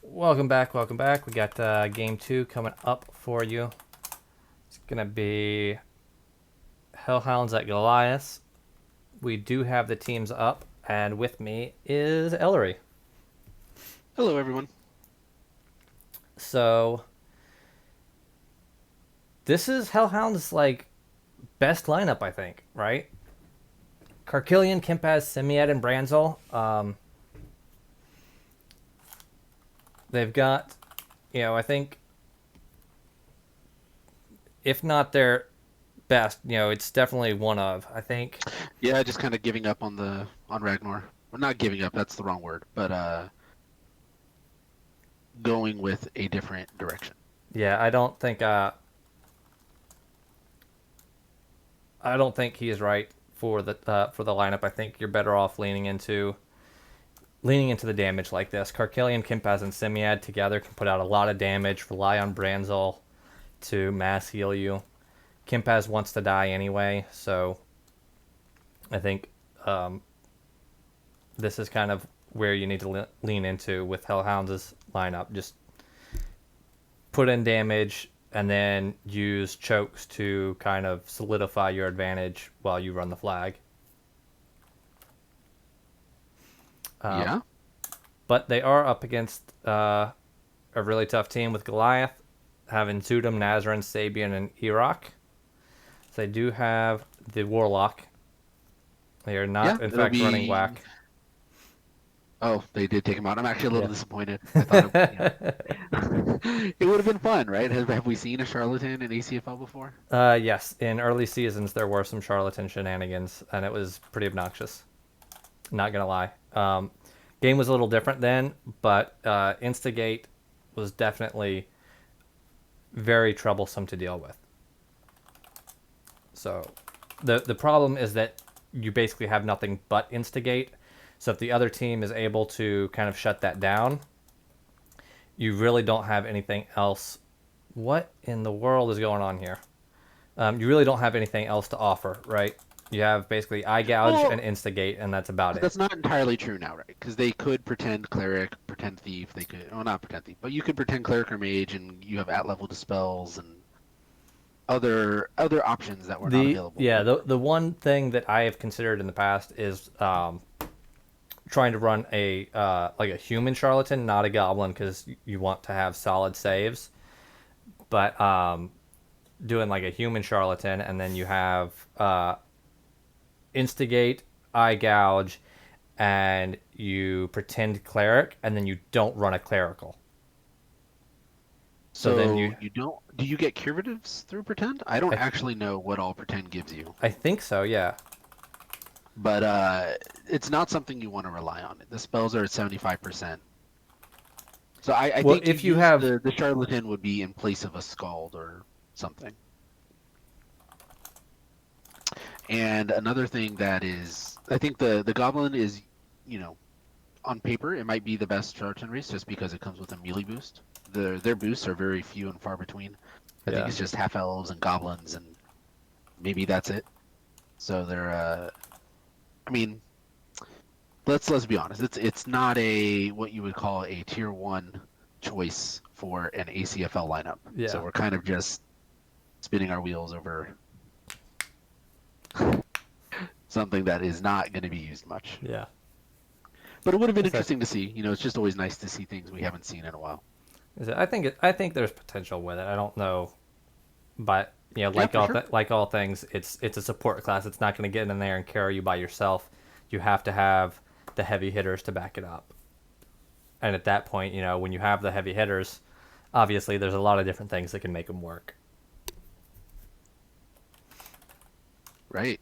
Welcome back, welcome back. We got game two coming up for you. It's going to be Hellhounds at Goliaths. We do have the teams up, and with me is Ellery. Hello, everyone. So, this is Hellhounds' best lineup, I think, right? Karkillian, Kimpaz, Symiad, and Branzol. They've got, I think, if not their best, it's definitely one of. I think Yeah, just kind of giving up on Ragnar. Well, not giving up, that's the wrong word, but going with a different direction. Yeah, I don't think he is right for the lineup. I think you're better off leaning into the damage like this. Karkillian, Kimpaz, and Symiad together can put out a lot of damage. Rely on Branzol to mass heal you. Kimpaz wants to die anyway, so I think this is kind of where you need to lean into with Hellhounds' lineup. Just put in damage and then use chokes to kind of solidify your advantage while you run the flag. Yeah? But they are up against a really tough team with Goliath, having Dxutim, Nazerin, Sabien, and Erok. So they do have the Warlock. They are Yeah, not, in it'll fact, running be. Whack. Oh, they did take him out. I'm actually a little Yeah. disappointed. I thought it would have been fun, right? Have we seen a charlatan in ACFL before? Yes, in early seasons there were some charlatan shenanigans, and it was pretty obnoxious. Not gonna lie. Game was a little different then, but Instigate was definitely very troublesome to deal with. So the problem is that you basically have nothing but Instigate. So if the other team is able to kind of shut that down, you really don't have anything else. What in the world is going on here? You really don't have anything else to offer, right? You have basically eye gouge and Well, instigate, and that's about it. that's not entirely true now, right? Because they could pretend cleric, pretend thief. They could, well, not pretend thief, but you could pretend cleric or mage, and you have at level dispels and other options that were not available before. The one thing that I have considered in the past is trying to run a human charlatan, not a goblin, because you want to have solid saves. But doing like a human charlatan, and then you have instigate, eye gouge, and you pretend cleric, and then you don't run a clerical. So then So you, you don't, do you get curatives through pretend? I don't I, actually know what all pretend gives you, I think so, yeah. but it's not something you want to rely on. The spells are at 75%. So I Well, think to if you use have the charlatan would be in place of a scald or something. And another thing that is, I think the goblin is, you know, on paper it might be the best charlatan race just because it comes with a melee boost. Their boosts are very few and far between. I think yeah, it's just half elves and goblins and maybe that's it. So they're I mean, let's be honest. It's not a what you would call a tier 1 choice for an ACFL lineup. So yeah, we're kind of just spinning our wheels over something that is not going to be used much. yeah. But it would have been Is that interesting to see. You know, it's just always nice to see things we haven't seen in a while. I think there's potential with it. I don't know, but Yeah, for sure. like all things, it's a support class. It's not going to get in there and carry you by yourself. You have to have the heavy hitters to back it up. And at that point, when you have the heavy hitters, obviously there's a lot of different things that can make them work. Right.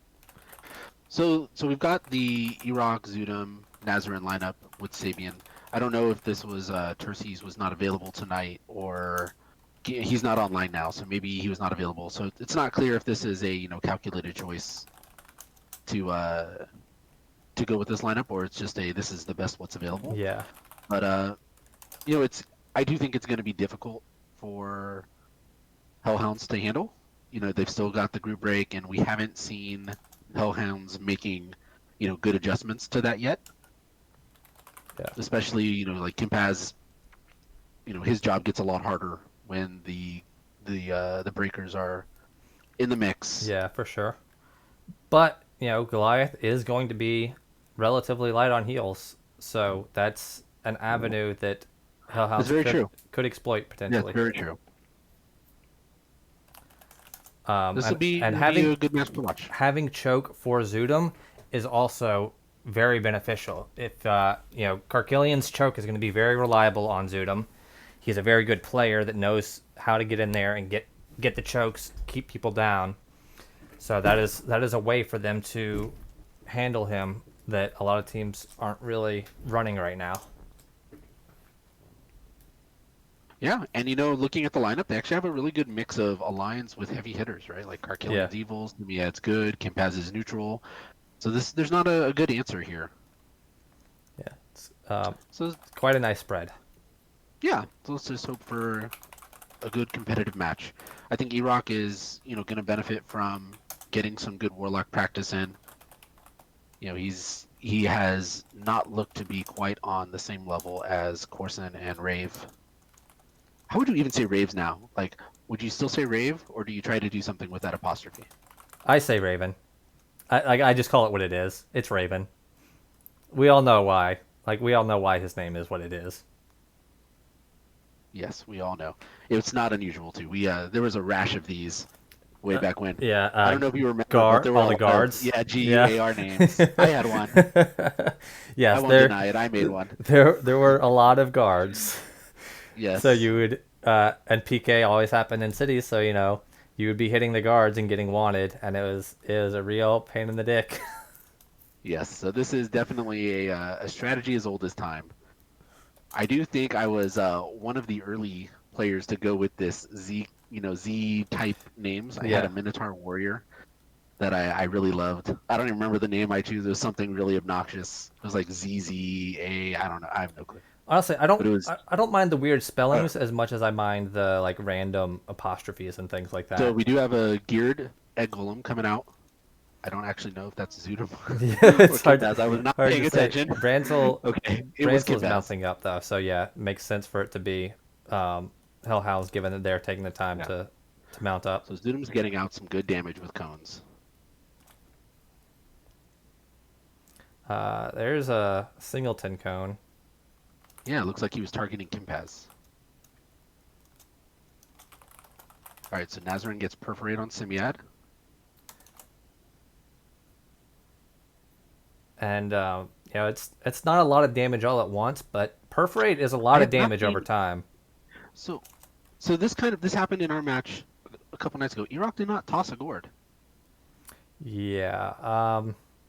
So we've got the Erok, Dxutim, Nazerin lineup with Sabien. I don't know if this was Terces was not available tonight or he's not online now, so maybe he was not available. So it's not clear if this is a calculated choice to to go with this lineup or it's just a this is the best what's available. Yeah, But it's I do think it's going to be difficult for Hellhounds to handle. You know, they've still got the group break, and we haven't seen Hellhounds making good adjustments to that yet. yeah, Especially like Kimpaz his job gets a lot harder when the breakers are in the mix. Yeah, for sure. But, Goliath is going to be relatively light on heals. So that's an avenue that That's Hellhounds very could true. could exploit Yeah, it's potentially. very true. Um, This will and be and will be having a good match to watch. having choke for Dxutim is also very beneficial. If Karkillian's choke is going to be very reliable on Dxutim. He's a very good player that knows how to get in there and get the chokes, keep people down. So that is a way for them to handle him that a lot of teams aren't really running right now. Yeah, and looking at the lineup, they actually have a really good mix of alliance with heavy hitters, right? Like Yeah, Karkillian's evils, Symiad's good, Kimpaz is neutral. So there's not a good answer here. yeah, it's So quite a nice spread. yeah, so let's just hope for a good competitive match. I think Erok is, going to benefit from getting some good warlock practice in. He has not looked to be quite on the same level as Corson and Rave. How would you even say Raves now? Like, would you still say Rave, or do you try to do something with that apostrophe? I say Raven. I just call it what it is. It's Raven. We all know why. Like we all know why his name is what it is. Yes, we all know. It's not unusual too. There was a rash of these way back when. Yeah, I don't know if you remember, but guard there were all a the lot of guards. Yeah. GUAR names. I had one. I Yes, won't deny it. I made one. there were a lot of guards. So Yes. you would and PK always happened in cities, so you would be hitting the guards and getting wanted, and it was a real pain in the dick. Yes. So this is definitely a strategy as old as time. I do think I was one of the early players to go with this Z type names. I had Yeah. a Minotaur Warrior that I really loved. I don't even remember the name I chose. It was something really obnoxious. It was like ZZA. I don't know. I have no clue. Honestly, But it was I don't mind the weird uh, spellings as much as I mind the like random apostrophes and things like so that. we do have a geared egg golem coming out. I don't actually know if that's Zudum Yeah, or it's Kimpaz. I was not hard to paying say. attention. Branzol Okay, it was Branzel's Kimpaz. mounting up though, so yeah, it makes sense for it to be Hellhounds given that they're taking the time Yeah. to mount up. So Zudum's getting out some good damage with cones. There's a singleton cone. Yeah, it looks like he was targeting Kimpaz. All right, so Nazerin gets perforate on Symiad. And it's not a lot of damage all at once, but perforate is a lot I of have not damage over seen time. so so this happened in our match a couple nights ago. Erok did not toss a gourd. Yeah.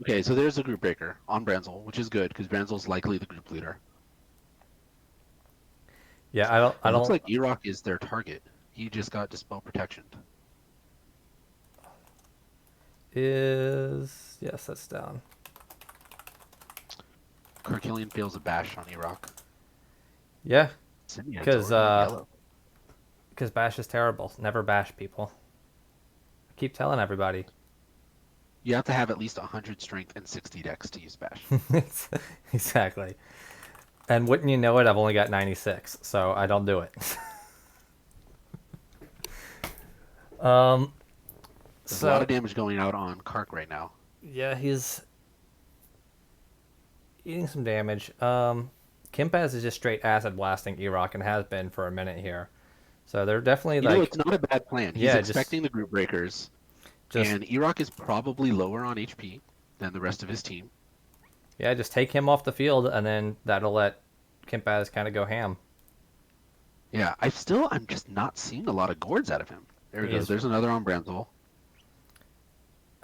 Okay, so there's a group breaker on Branzol, which is good because Branzol's likely the group leader. Yeah. I don't. But I it looks don't. like Erok is their target. He just got dispel protection. Is yes, that's down. Karkillian fails a bash on Erok. Yeah, Symiad's because already in yellow. bash is terrible. Never bash people. I keep telling everybody. You have to have at least 100 strength and 60 dex to use bash. Exactly. And wouldn't you know it, I've only got 96, so I don't do it. um. There's a lot So of damage going out on Kark right now. yeah, he's eating some damage. Kimpaz is just straight acid blasting Erok and has been for a minute here. So they're definitely It's not a bad plan. He's yeah, expecting the group breakers, just and Erok is probably lower on HP than the rest of his team. yeah, just take him off the field and then that'll let Kimpaz kind of go ham. Yeah, I'm just not seeing a lot of gourds out of him. There we go. He's There's another on Branzol.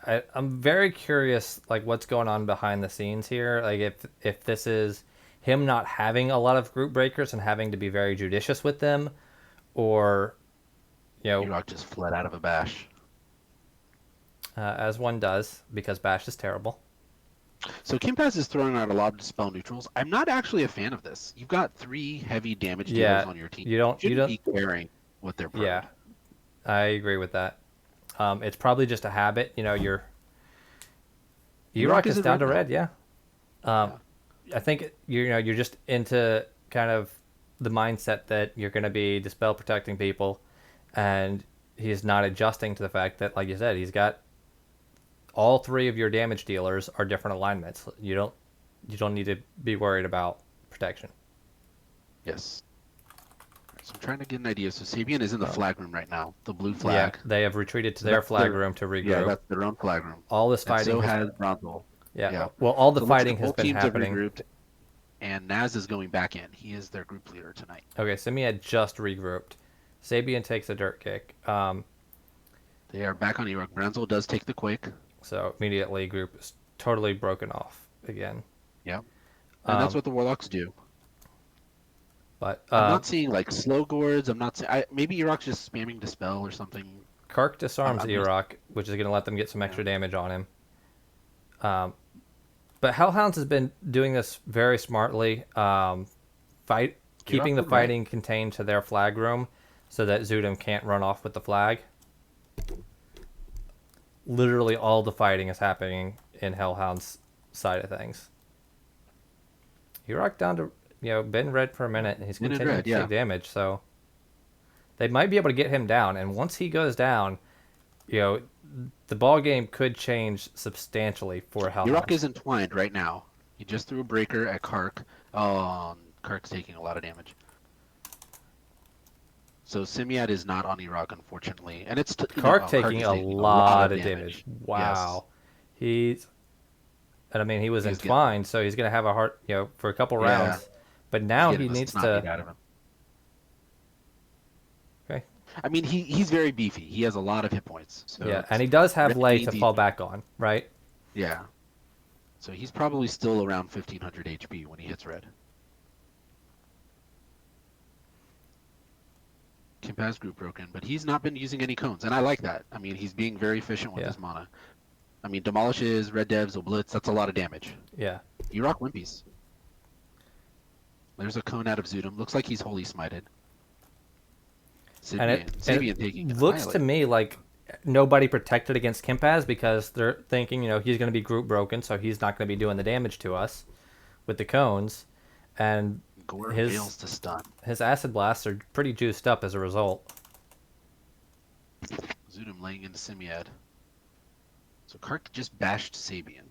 I'm very curious, like what's going on behind the scenes here. Like if this is him not having a lot of group breakers and having to be very judicious with them, or Erok just fled out of a bash. as one does because Bash is terrible. So Kimpaz is throwing out a lot of dispel neutrals. I'm not actually a fan of this. You've got 3 heavy damage dealers Yeah, on your team. you Shouldn't don't. be caring what they're prone. Yeah, I agree with that. It's probably just a habit. Your Erok is is in down red to now. red. Yeah. Yeah. I think you're just into kind of the mindset that you're going to be dispel protecting people, and he's not adjusting to the fact that, like you said, he's got all three of your damage dealers are different alignments. You don't need to be worried about protection. Yes. So I'm trying to get an idea. So Sabien is in the flag room right now, the blue Yeah, flag. they have retreated to So their that's flag their- room to regroup. Yeah, that's their own flag room. All this And fighting so has, has Branzol. yeah, Yeah. well, all the So it looks fighting like has both been teams happening. have regrouped, and Naz is going back in. He is their group leader tonight. Okay, Symiad just regrouped. Sabien takes a dirt kick. They are back on Erok. Branzol does take the quake. So immediately group is totally broken off again. Yeah. And that's Um, what the Warlocks do. But I'm not seeing like slow gourds. I'm not seeing. Maybe Erok's just spamming Dispel or something. Kark disarms I'm Erok, which is going to let them get some extra damage on him. But Hellhounds has been doing this very smartly, keeping the fighting contained to their flag room so that Dxutim can't run off with the flag. Literally all the fighting is happening in Hellhound's side of things. Erok down to, been red for a minute, and he's continuing to take damage, so they might be able to get him down, and once he goes down, the ball game could change substantially for Hellhounds. Erok is entwined right now. He just threw a breaker at Kark. Oh, Kark's taking a lot of damage. So Symiad is not on Erok, unfortunately, and it's Kark taking a lot of damage. Wow, yes. he was entwined, so he's gonna have a hard, for a couple rounds. But now he needs to. Out of him. Okay. I mean, he's very beefy. He has a lot of hit points. So yeah, and he does have lay to fall back on, right? Yeah. So he's probably still around 1500 HP when he hits red. Kimpaz group broken, but he's not been using any cones, and I like that. I mean, he's being very efficient with his mana. I mean, demolishes, red devs, blitz, that's a lot of damage. Yeah. Erok wimpies. There's a cone out of Dxutim. Looks like he's holy smited. Sabien taking looks to me like nobody protected against Kimpaz because they're thinking, he's going to be group broken, so he's not going to be doing the damage to us with the cones. And fails to stun. His acid blasts are pretty juiced up as a result. Dxutim laying into Symiad. So Kark just bashed Sabien.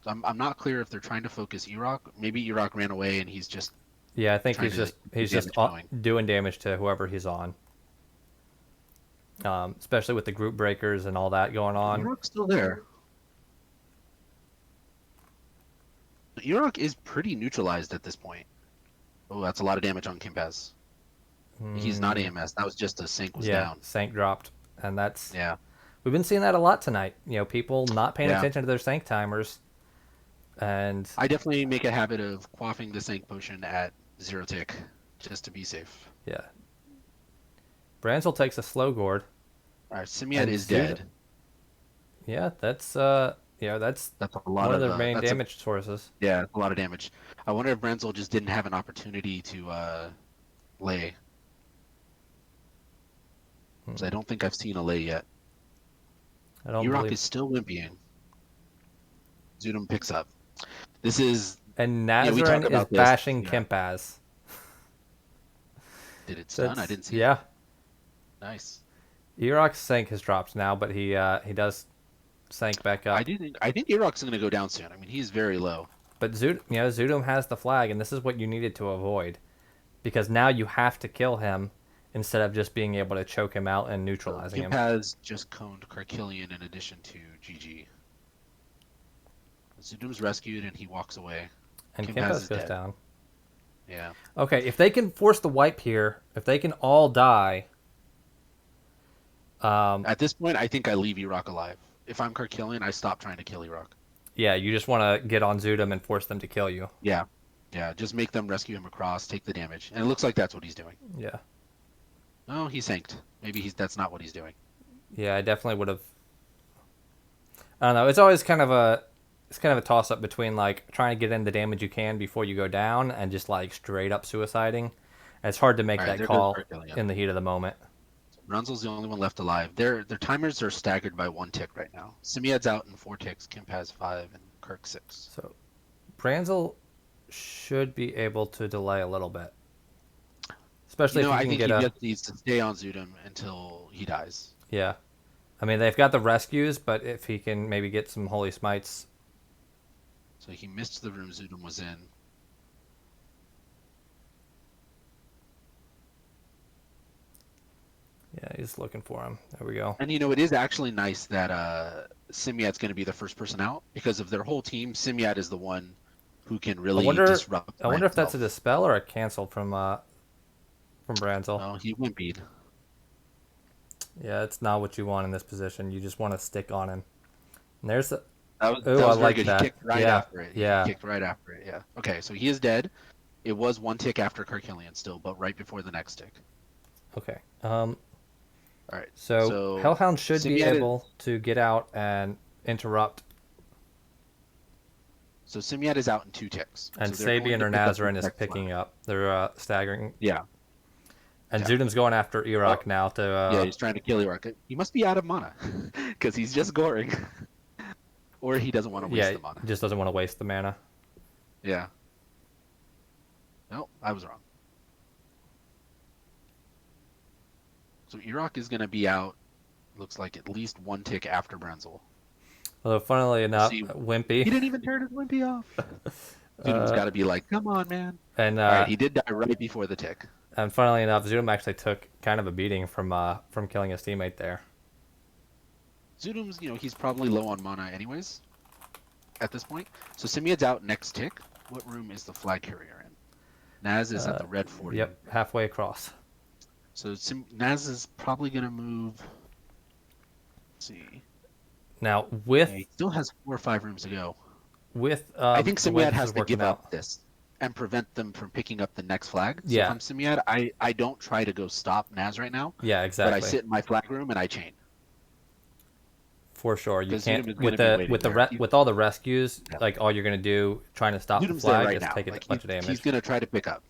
So I'm not clear if they're trying to focus Erok. Maybe Erok ran away and he's just. Yeah, I think he's just doing damage to whoever he's on. Especially with the group breakers and all that going on. Erok's still there. Erok is pretty neutralized at this point. Oh, that's a lot of damage on Kimpaz. He's not AMS. That was just a sync was down. Sync dropped, and that's yeah. We've been seeing that a lot tonight. People not paying attention to their sync timers, and I definitely make a habit of quaffing the sync potion at 0 tick, just to be safe. Yeah. Branzol takes a slow gourd. All right, Symiad is dead. Yeah, that's that's a lot one of their main damage sources. Yeah, a lot of damage. I wonder if Branzol just didn't have an opportunity to lay. Because I don't think I've seen a lay yet. Erok is still wimpying. Dxutim picks up. This is... And Nazerin is bashing Kimpaz. Did it stun? I didn't see it. Yeah. Nice. Erok's sync has dropped now, but he does sync back up. I think Erok's going to go down soon. I mean, he's very low. But Dxutim has the flag, and this is what you needed to avoid. Because now you have to kill him instead of just being able to choke him out and neutralizing him. Kimpaz just coned Karkillian in addition to GG. Dxutim's rescued and he walks away. And Kimpaz goes down. Yeah. Okay, if they can force the wipe here, if they can all die... at this point, I think I leave Erok alive. If I'm Karkillian, I stop trying to kill Erok. Yeah, you just want to get on Dxutim and force them to kill you. Yeah. Yeah, just make them rescue him across, take the damage. And it looks like that's what he's doing. Yeah. Oh, he sanked. Maybe that's not what he's doing. Yeah, I definitely would have... I don't know, it's always kind of a toss-up between, like, trying to get in the damage you can before you go down and just, like, straight up suiciding. And it's hard to make that call in the heat of the moment. Branzol's the only one left alive. Their timers are staggered by 1 tick right now. Symiad's out in 4 ticks, Kimpaz 5, and Kark 6. So, Branzol should be able to delay a little bit. especially if you I can think get he a just needs to stay on Zudum until he dies. yeah. I mean, they've got the rescues, but if he can maybe get some holy smites. So he missed the room Zudum was in. Yeah, he's looking for him. There we go. And it is actually nice that Symiad's going to be the first person out because of their whole team. Symiad is the one who can I really wonder. disrupt I by wonder if that's a himself. dispel or a cancel from Branzol. Oh, he wimpied. Yeah, it's not what you want in this position. You just want to stick on him. And there's the. That Oh, I was very like good. that. He kicked right Yeah, after it. He yeah. kicked right after it. Yeah. Okay, so he is dead. It was one tick after Karkillian still, but right before the next tick. Okay. All right. So So Hellhound should be Symiad is, able to get out and interrupt, so Symiad is out in 2 ticks. and So they're going Sabien to or pick up the Nazerin is next picking flag. up. They're staggering, Yeah. and Yeah. Zudim's going after Erok Oh, now yeah, to. he's trying to kill Erok. He must be out of mana because he's just goring, or he doesn't want to waste Yeah, the mana. he just doesn't want to waste the mana. Yeah. No, I was wrong. So Erok is going to be out. Looks like at least 1 tick after Branzol. Although, funnily enough, See, Wimpy. He didn't even turn his wimpy off. Zudum's got to be like, come on, man. And All right, he did die right before the tick. and funnily enough, Zudum actually took kind of a beating from killing his teammate there. Zudum's, he's probably low on mana anyways at this point. So Symiad's out next tick. What room is the flag carrier in? Naz is at the red 40. Yep, halfway across. So Naz is probably going to move. Let's see. Now with Yeah, he still has 4 or 5 rooms to go. with I think the way Symiad this has is to working give out. up this and prevent them from picking up the next flag. So Yeah. if I'm Symiad, I don't try to go stop Naz right now, Yeah, but exactly. I sit in my flag room and I chain. For sure, you 'Cause can't Zudum is with gonna be the waiting with the there. with all the rescues. Yeah. Like all you're gonna do trying to stop the Zudum's there flag right is now. take a Like, bunch of damage. he's going to try to pick up.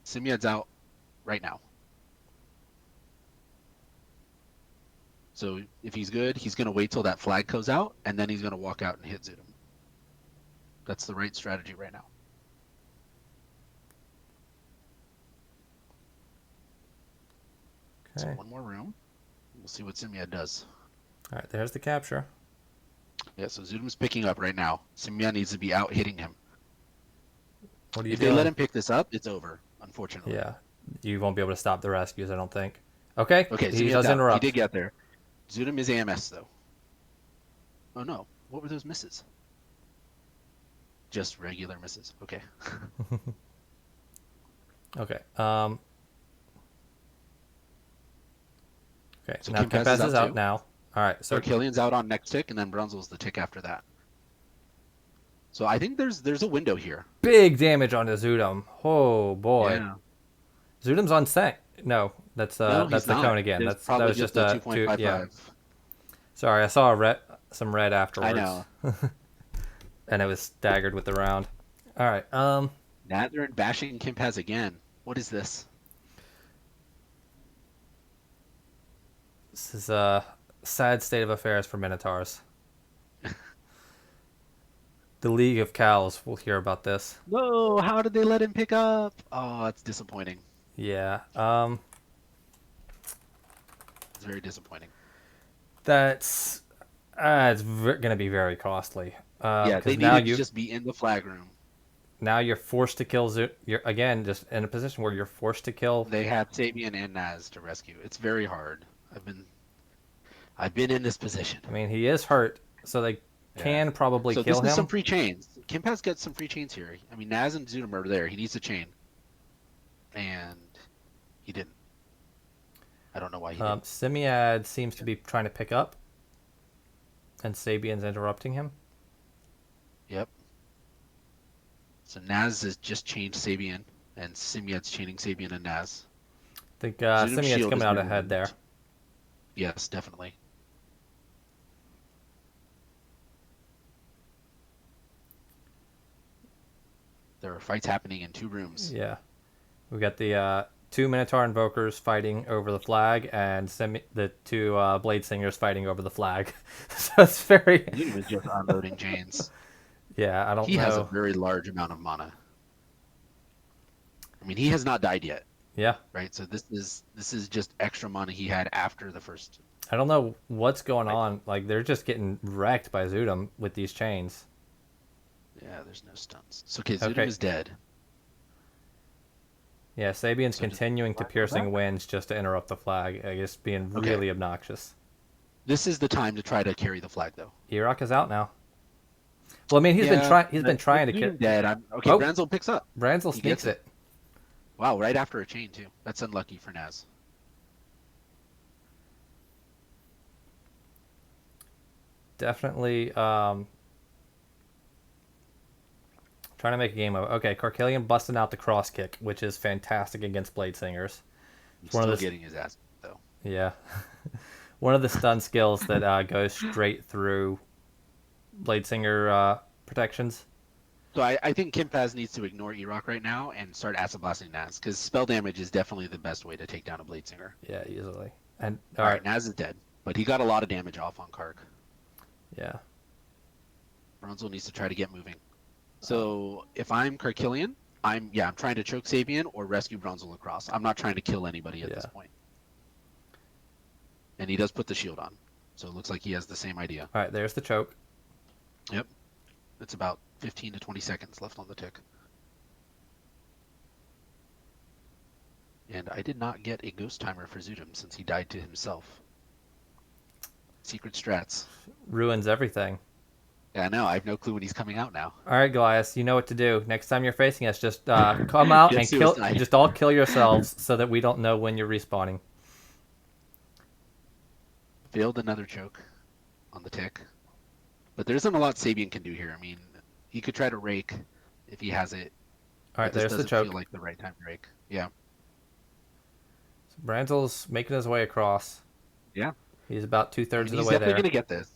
Symiad's out right now. So if he's good, he's going to wait till that flag goes out, and then he's going to walk out and hit Zudum. That's the right strategy right now. So Okay. one more room. We'll see what Symiad does. All right, there's the capture. Yeah, so Zudum's picking up right now. Symiad needs to be out hitting him. What are you If doing? they let him pick this up, it's over, unfortunately. Yeah, you won't be able to stop the rescues. I don't think. Okay. Okay, He Symiad's does out. interrupt. He did get there. Zudum is AMS, though. Oh, no. What were those misses? Just regular misses. Okay. Okay. Okay. So Now Kimpaz Kimpaz is is out out too. now. All right. So Karkillian's out on next tick, and then Branzol's the tick after that. So I think there's a window here. big damage on the Zudum. Oh boy. Yeah. Zudum's on set. No, that's No, that's he's the not. cone again. It's That probably was just a a 2.55. yeah. Sorry, I saw some red afterwards. I know. And it was staggered with the round. All right. Nazerin bashing Kimpaz again. What is this? This is a sad state of affairs for Minotaurs. The League of Cows will hear about this. No, how did they let him pick up? Oh, it's disappointing. Yeah. It's very disappointing. That's it's gonna be very costly. Yeah, they 'cause now needed to just be in the flag room. now you're forced to kill You're again just in a position where you're forced to kill. They have Sabien and Naz to rescue. It's very hard. I've been in this position. I mean, he is hurt, so they can probably So kill this is him. some free chains. Kimpaz gets some free chains here. I mean, Naz and Zudum are there. He needs a chain, and he didn't. I don't know why he didn't. Symiad seems to be trying to pick up, and Sabien's interrupting him. Yep. So Naz has just chained Sabien, and Symiad's chaining Sabien and Naz. I think Zudum's Symiad's shield coming is out being ahead there. removed. Yes, definitely. There are fights happening in 2 rooms. Yeah, we got the 2 Minotaur invokers fighting over the flag, and the 2 blade singers fighting over the flag. So it's very Zudum is just unloading chains. yeah. I don't He has a know. very large amount of mana. I mean, he has not died yet. Yeah. right? So this is just extra money he had after the first I don't know what's going fight. on. Like, they're just getting wrecked by Gxutim with these chains. Yeah, there's no stuns. So okay, Gxutim Okay. is dead. Yeah, Sabian's So does continuing to Flag go back? piercing winds just to interrupt the flag. I guess being Okay, really obnoxious. this is the time to try to carry the flag though. Erok is out now. Well, I mean, Yeah, he's been but with trying to Gxutim carry. dead, I'm okay. Oh, Branzol picks up. Branzol He sneaks gets it. it. Wow, right after a chain too. That's unlucky for Naz. Definitely trying to make a game of it. Okay, Karkillian busting out the cross kick, which is fantastic against Blade Singers. He's It's one of still the getting his ass though. yeah, one of the stun skills that goes straight through Blade Singer protections. So I think Kimpaz needs to ignore Erok right now and start acid blasting Naz because spell damage is definitely the best way to take down a Blade Singer. Yeah, easily. And All all right, right, Naz is dead, but he got a lot of damage off on Kark. yeah. Bronzel needs to try to get moving. So if I'm Karkillian, I'm trying to choke Sabien or rescue Bronzel across. I'm not trying to kill anybody at this Yeah. point. And he does put the shield on, so it looks like he has the same idea. All right, there's the choke. Yep, it's about 15 to 20 seconds left on the tick. And I did not get a ghost timer for Gxutim since he died to himself. Secret strats. Ruins everything. Yeah, I know. I have no clue when he's coming out now. All right, Goliaths, you know what to do. Next time you're facing us, just come out Get and kill. suicide. Just all kill yourselves so that we don't know when you're respawning. Failed another choke on the tick. But there isn't a lot Sabien can do here. I mean, he could try to rake if he has it. All right, But this there's the doesn't feel choke. like the right time to rake. Yeah. So Branzel's making his way across. Yeah. He's about I 2/3 mean, of the he's way definitely there. going to get this.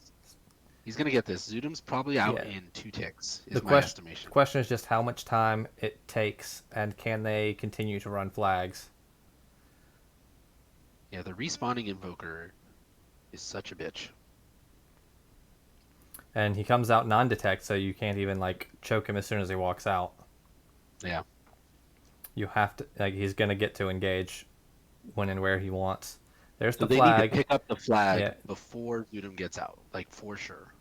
He's going to get this. Gxutim's probably out Yeah. in 2 ticks, The is my estimation. question is just how much time it takes, and can they continue to run flags? Yeah, the respawning Invoker is such a bitch. And he comes out non-detect, so you can't even like choke him as soon as he walks out. Yeah. You have to like he's gonna get to engage when and where he wants. There's So the they need to flag. pick up the flag Yeah, before Gxutim gets out, like for sure.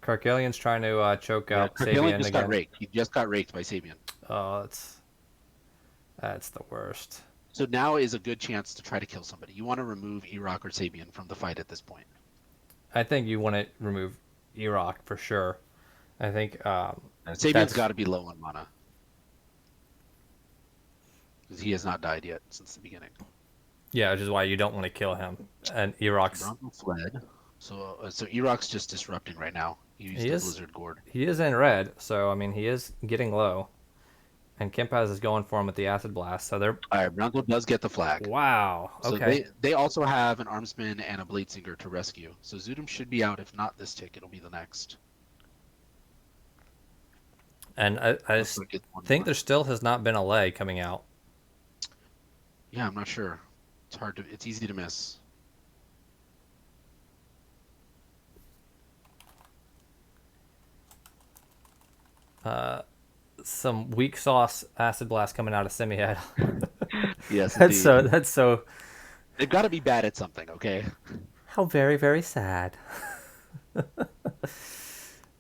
Karkillian's trying to choke Yeah, out Karkillian Sabien just got again. raked. He just got raked by Sabien. Oh, that's the worst. So now is a good chance to try to kill somebody. You want to remove Erok or Sabien from the fight at this point. I think you want to remove Erok for sure. I think Sabien's that's got to be low on mana. Because he has not died yet since the beginning. yeah, which is why you don't want to kill him. And Erok's Bronco fled. So Erok's just disrupting right now. He used his Blizzard Gourd. he is in red, so I mean he is getting low. And Kimpaz is going for him with the acid blast. So they're All right, Bronco does get the flag. wow. So Okay. they also have an Armsman and a Bladesinger to rescue. So Gxutim should be out. If not this tick, it'll be the next. And I Looks like it's one think more. there still has not been a lay coming out. Yeah, I'm not sure. It's hard to. It's easy to miss. Some weak sauce acid blast coming out of Symiad. Yes, that's indeed. that's so They've got to be bad at something, okay? how very very sad.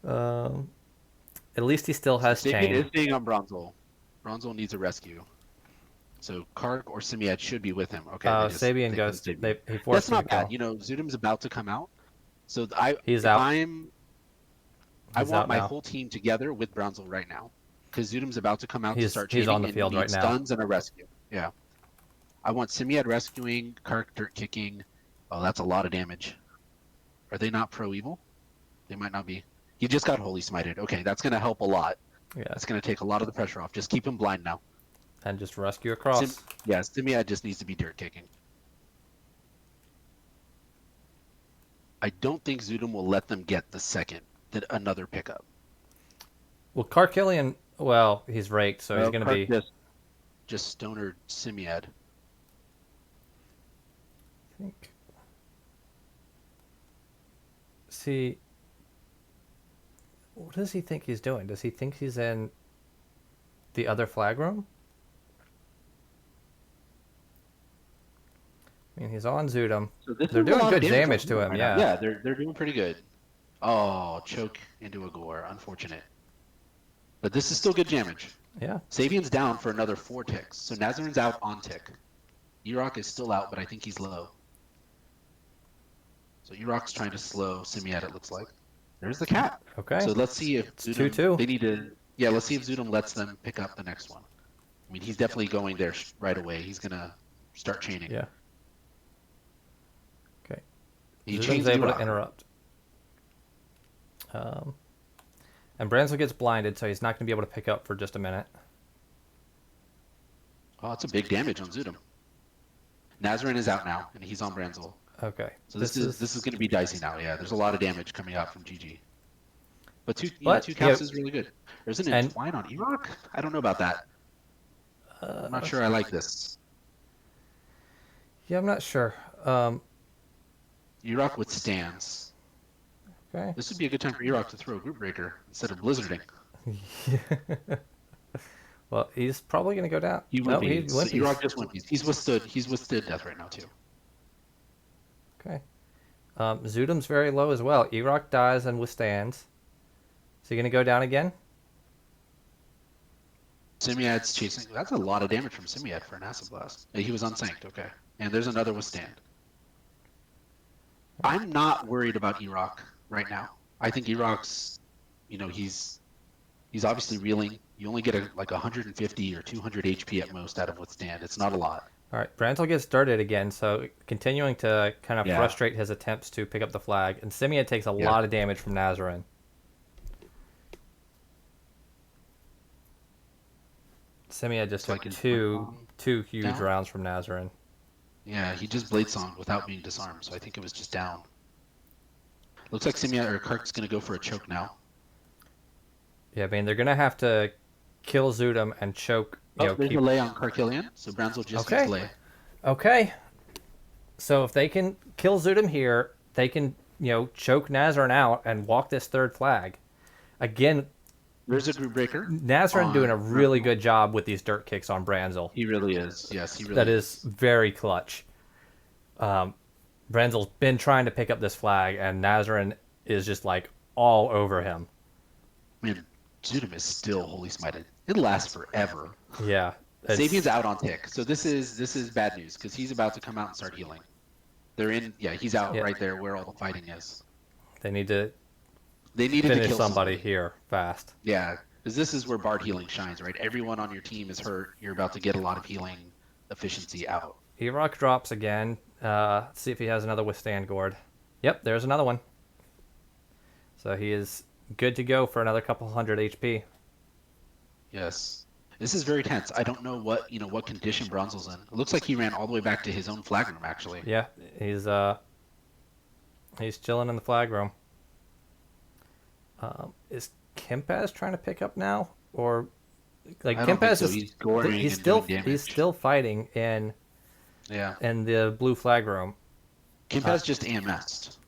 At least he still has Sabien is chain. staying on Bronzol. Bronzol needs a rescue. So Kark or Symiad should be with him. Okay, Sabian they goes. Sabien. He That's forced him to not bad. go. You know, Gxutim's about to come out. So He's if out. I He's want out my now. whole team together with Branzol right now, because Zoodom's about to come out to start He's chaining, on the and field you need right now. stuns and a rescue. Yeah, I want Symiad rescuing, Kark dirt kicking. Oh, that's a lot of damage. Are they not pro evil? They might not be. He just got holy smited. Okay, that's gonna help a lot. Yeah, That's gonna take a lot of the pressure off. Just keep him blind now. and just rescue across. Yeah, Symiad just needs to be dirt kicking. I don't think Gxutim will let them get the second another pickup. Well, Karkillian. Well, he's raked, so he's Well, gonna Kark be. just stoner Symiad. I think. See. What does he think he's doing? Does he think he's in the other flag room? I mean, he's on Gxutim. So this They're is a doing lot of good damage on to Zudum him, right now. yeah. Yeah, they're doing pretty good. Oh, choke into a gore. Unfortunate. But this is still good damage. Yeah. Sabian's down for another 4 ticks. So Nazerin's out on tick. Erok is still out, but I think he's low. So Erok's trying to slow Symiad, it looks like. There's the cap. Okay. So let's see if It's Gxutim, 2-2. they need to, yeah, let's see if Gxutim lets them pick up the next one. I mean, he's definitely going there right away. He's going to start chaining. Yeah. Okay. He Gxutim's chains able to Erok. interrupt. And Branzol gets blinded, so he's not going to be able to pick up for just a minute. Oh, it's a big damage on Gxutim. Nazerin is out now, and he's on Branzol. Okay. So this is going to be dicey now. Yeah, there's a lot of damage coming out from GG. But two caps is really good. There's an entwine on Erok? I don't know about that. I'm not sure I like this. Yeah, I'm not sure. Erok withstands. Okay. This would be a good time for Erok to throw a group breaker instead of blizzarding. Well, he's probably going to go down. He no, wimpies. he wimpies. Erok just wimpies. He's withstood death right now too. Okay. Gxutim's very low as well. Erok dies and withstands. Is he going to go down again? Symiad's chasing. That's a lot of damage from Symiad for an acid blast. He was unsynced. Okay. And there's another withstand. I'm not worried about Erok right now. I think Erok's, he's obviously reeling. You only get like 150 or 200 HP at most out of withstand. It's not a lot. All right, Branzol gets darted again, so continuing to kind of frustrate his attempts to pick up the flag. And Symiad takes a lot of damage from Nazerin. Symiad just took two huge rounds from Nazerin. Yeah, he just blade songed without being disarmed, so I think it was just down. Looks like Symiad or Kark's going to go for a choke now. Yeah, I mean, they're going to have to kill Gxutim and choke. There's a lay on Karkillian, so Branzol just gets lay. Okay. So if they can kill Gxutim here, they can, choke Nazerin out and walk this third flag. Again, there's a group breaker. Nazerin doing a really good job with these dirt kicks on Branzol. He really is. Yes, he really is. That is very clutch. Branzol's been trying to pick up this flag, and Nazerin is just like all over him. Man, Gxutim is still holy smited. It lasts forever. Yeah. Sabian's out on tick, so this is bad news because he's about to come out and start healing. They're in. Yeah, he's out right there where all the fighting is. They need to. They needed finish to kill somebody here fast. Yeah, because this is where Bard healing shines, right? Everyone on your team is hurt. You're about to get a lot of healing efficiency out. Erok drops again. Let's see if he has another withstand gourd. Yep, there's another one. So he is good to go for another couple hundred HP. Yes. This is very tense. I don't know what condition Branzol's in. It looks like he ran all the way back to his own flag room, actually. Yeah, he's chilling in the flag room. Is Kimpaz trying to pick up now, or like Kimpaz is he's still fighting in the blue flag room. Kimpaz just AMS'd.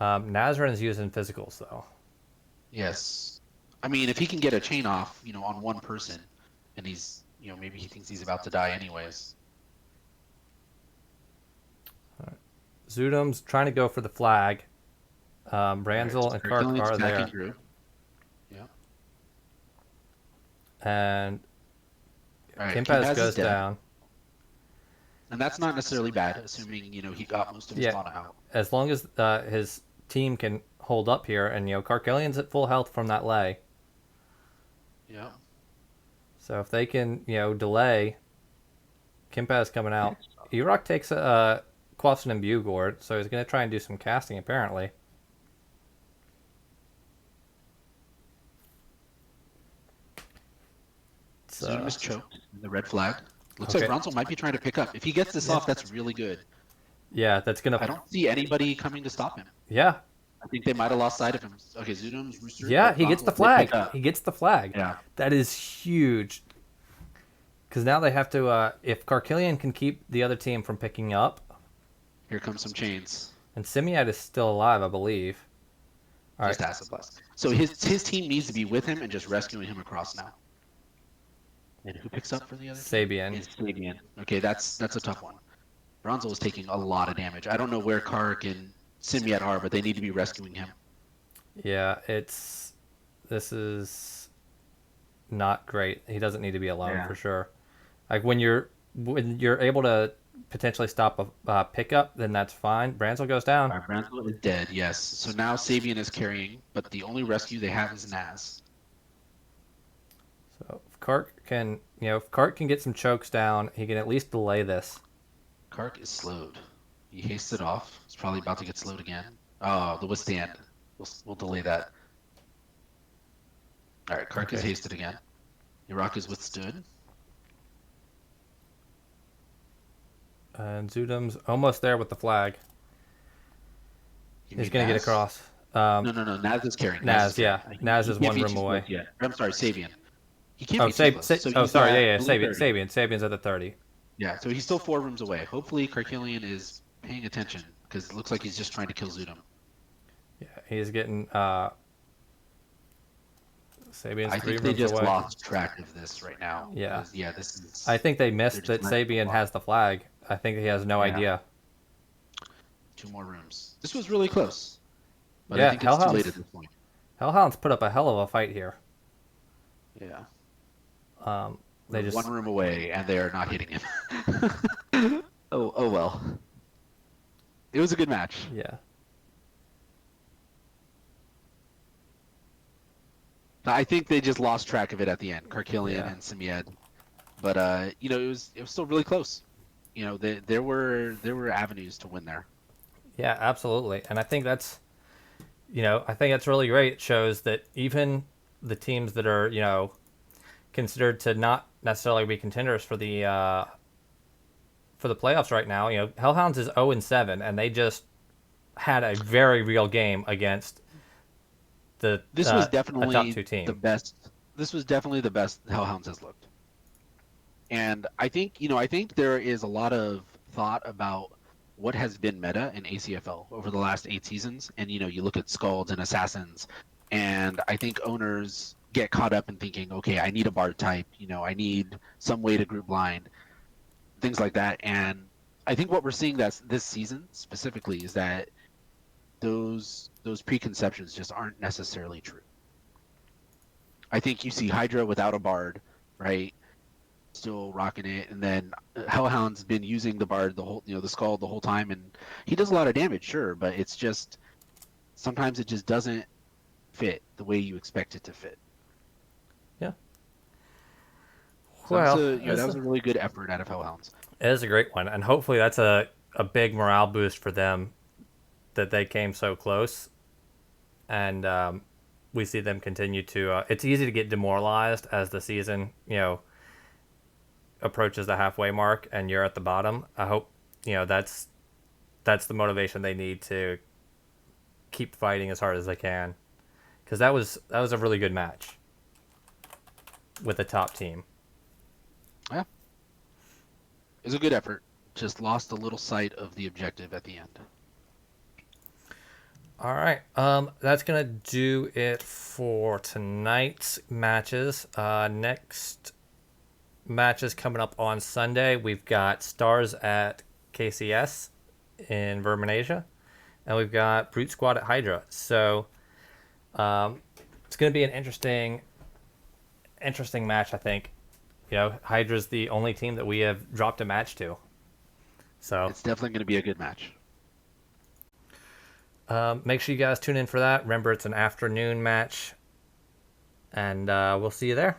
Nazerin's using physicals though. Yes, I mean if he can get a chain off, on one person, and he's maybe he thinks he's about to die anyways. Gxutim's trying to go for the flag. Branzol and Kark are there. Yeah. And Kimpaz goes down. And that's not necessarily bad, assuming, he got most of his mana out. As long as his team can hold up here, and, Karkillian's at full health from that lay. Yeah. So if they can, delay Kimpaz coming out. Erok takes a Quaffs and Imbue gourd, so he's going to try and do some casting, apparently. Gxutim choked. The red flag. Looks like Branzol might be trying to pick up. If he gets this off, that's really good. Yeah, that's gonna. I don't see anybody coming to stop him. Yeah. I think they might have lost sight of him. Okay, Gxutim's rooster. Yeah, he gets the flag. He gets the flag. Yeah. That is huge. Because now they have to. If Karkillian can keep the other team from picking up. Here comes some chains. And Symiad is still alive, I believe. All just acid blast. So his team needs to be with him and just rescuing him across now. And who picks up for the other? Sabien. It's Sabien. Okay, that's a tough one. Branzol is taking a lot of damage. I don't know where Kark and Symiad are, but they need to be rescuing him. Yeah, this is not great. He doesn't need to be alone for sure. Like when you're able to potentially stop a pickup, then that's fine. Branzol goes down. All right, Branzol is dead, yes. So now Sabien is carrying, but the only rescue they have is Naz. So if Kark can get some chokes down, he can at least delay this. Kark is slowed. He hasted off. He's probably about to get slowed again. Oh, the withstand. We'll delay that. All right, Kark is hasted again. Erok is withstood. And Dxutim's almost there with the flag. He's going to get across. No. Naz is carrying. Naz is one room away. I'm sorry, Sabien. He can't Oh, be too close. Sabien's at the 30. Yeah, so he's still 4 rooms away. Hopefully, Karkillian is paying attention because it looks like he's just trying to kill Dxutim. Yeah, he's getting. Sabien's I 3 think rooms they just away. lost track of this right now. Yeah. Yeah, this is. I think they missed that Sabien has the flag. I think he has no idea. 2 more rooms. This was really close. But Yeah, I think it's too late at this point. Hellhounds put up a hell of a fight here. Yeah. They just 1 room away, and they are not hitting him. Oh well. It was a good match. Yeah. I think they just lost track of it at the end, Karkillian Yeah. and Symiad. But it was still really close. There were avenues to win there. Yeah, absolutely. And I think that's really great. It shows that even the teams that are, considered to not necessarily be contenders for the playoffs right now, Hellhounds is 0-7, and they just had a very real game against This was definitely a top 2 team. the best. This was definitely the best Hellhounds has looked. And I think there is a lot of thought about what has been meta in ACFL over the last 8 seasons. And you look at Scalds and Assassins, and I think owners get caught up in thinking, okay, I need a Bard type, I need some way to group blind, things like that. And I think what we're seeing this season specifically is that those preconceptions just aren't necessarily true. I think you see Hydra without a Bard, right? Still rocking it, and then Hellhound's been using the Bard the Scald the whole time, and he does a lot of damage, sure, but it's just sometimes it just doesn't fit the way you expect it to fit. Yeah. So that was a really good effort out of Hellhounds. It is a great one, and hopefully that's a big morale boost for them that they came so close, and we see them continue to. It's easy to get demoralized as the season, approaches the halfway mark, and you're at the bottom. I hope that's the motivation they need to keep fighting as hard as they can, because that was a really good match with the top team. Yeah, it was a good effort. Just lost a little sight of the objective at the end. All right, that's gonna do it for tonight's matches. Next matches coming up on Sunday. We've got Stars at KCS in Verminasia, and we've got Brute Squad at Hydra. So it's gonna be an interesting match, I think. Hydra's the only team that we have dropped a match to, so it's definitely going to be a good match. Make sure you guys tune in for that. Remember, it's an afternoon match, and we'll see you there.